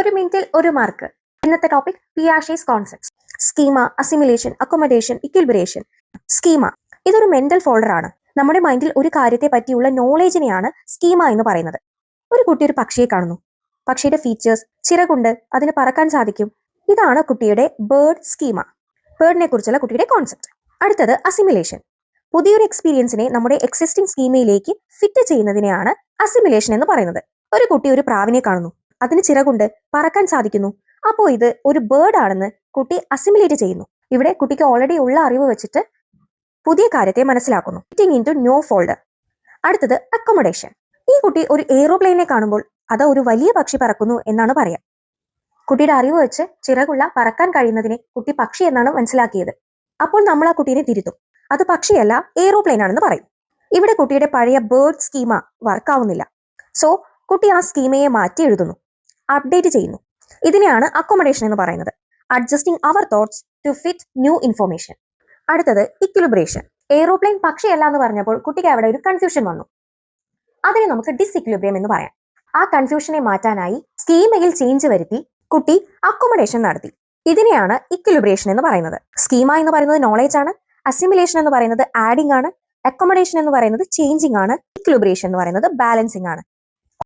ഒരു മിനിറ്റിൽ ഒരു മാർക്ക്. ഇന്നത്തെ topic Piaget's concepts. Schema, assimilation, accommodation, equilibration. Schema ഇതൊരു മെന്റൽ ഫോൾഡർ ആണ്. നമ്മുടെ മൈൻഡിൽ ഒരു കാര്യത്തെ പറ്റിയുള്ള നോളേജിനെയാണ് സ്കീമ എന്ന് പറയുന്നത്. ഒരു കുട്ടി ഒരു പക്ഷിയെ കാണുന്നു. പക്ഷിയുടെ ഫീച്ചേഴ്സ്, ചിറകുണ്ട്, അതിന് പറക്കാൻ സാധിക്കും. ഇതാണ് കുട്ടിയുടെ ബേർഡ് സ്കീമ. ബേർഡിനെ കുറിച്ചുള്ള കുട്ടിയുടെ കോൺസെപ്റ്റ്. അടുത്തത് അസിമിലേഷൻ. പുതിയൊരു എക്സ്പീരിയൻസിനെ നമ്മുടെ എക്സിസ്റ്റിംഗ് സ്കീമയിലേക്ക് ഫിറ്റ് ചെയ്യുന്നതിനെയാണ് അസിമിലേഷൻ എന്ന് പറയുന്നത്. ഒരു കുട്ടി ഒരു പ്രാവിനെ കാണുന്നു. അതിന് ചിറകുണ്ട്, പറക്കാൻ സാധിക്കുന്നു. അപ്പോൾ ഇത് ഒരു ബേർഡ് ആണെന്ന് കുട്ടി അസിമിലേറ്റ് ചെയ്യുന്നു. ഇവിടെ കുട്ടിക്ക് ഓൾറെഡി ഉള്ള അറിവ് വെച്ചിട്ട് പുതിയ കാര്യത്തെ മനസ്സിലാക്കുന്നു. Fitting into new folder. അടുത്തത് അക്കോമഡേഷൻ. ഈ കുട്ടി ഒരു എയ്റോപ്ലെയിനെ കാണുമ്പോൾ അത് ഒരു വലിയ പക്ഷി പറക്കുന്നു എന്നാണ് പറയാം. കുട്ടിയുടെ അറിവ് വെച്ച് ചിറകുള്ള പറക്കാൻ കഴിയുന്നതിനെ കുട്ടി പക്ഷി എന്നാണ് മനസ്സിലാക്കിയത്. അപ്പോൾ നമ്മൾ ആ കുട്ടീനെ തിരുത്തും. അത് പക്ഷിയല്ല, എയ്റോപ്ലെയിൻ ആണെന്ന് പറയും. ഇവിടെ കുട്ടിയുടെ പഴയ ബേർഡ് സ്കീമ വർക്ക് ആവുന്നില്ല. സോ കുട്ടി ആ സ്കീമയെ മാറ്റി എഴുതുന്നു, അപ്ഡേറ്റ് ചെയ്യുന്നു. ഇതിനെയാണ് അക്കോമഡേഷൻ എന്ന് പറയുന്നത്. അഡ്ജസ്റ്റിംഗ് അവർ thoughts to fit new information. അടുത്തത് ഇക്വിലിബ്രേഷൻ. എയ്റോപ്ലെയിൻ പക്ഷിയല്ല എന്ന് പറഞ്ഞപ്പോൾ കുട്ടിക്ക് അവിടെ ഒരു കൺഫ്യൂഷൻ വന്നു. അതിനെ നമുക്ക് ഡിസ്ഇക്വിലിബ്രിയം എന്ന് പറയാം. ആ കൺഫ്യൂഷനെ മാറ്റാനായി സ്കീമയിൽ ചേഞ്ച് വരുത്തി കുട്ടി അക്കോമഡേഷൻ നടത്തി. ഇതിനെയാണ് ഇക്വിലിബ്രേഷൻ എന്ന് പറയുന്നത്. സ്കീമ എന്ന് പറയുന്നത് നോളേജ് ആണ്. അസിമിലേഷൻ എന്ന് പറയുന്നത് ആഡിംഗ് ആണ്. അക്കോമഡേഷൻ എന്ന് പറയുന്നത് ചേഞ്ചിങ് ആണ്. ഇക്വിലിബ്രേഷൻ എന്ന് പറയുന്നത് ബാലൻസിങ് ആണ്.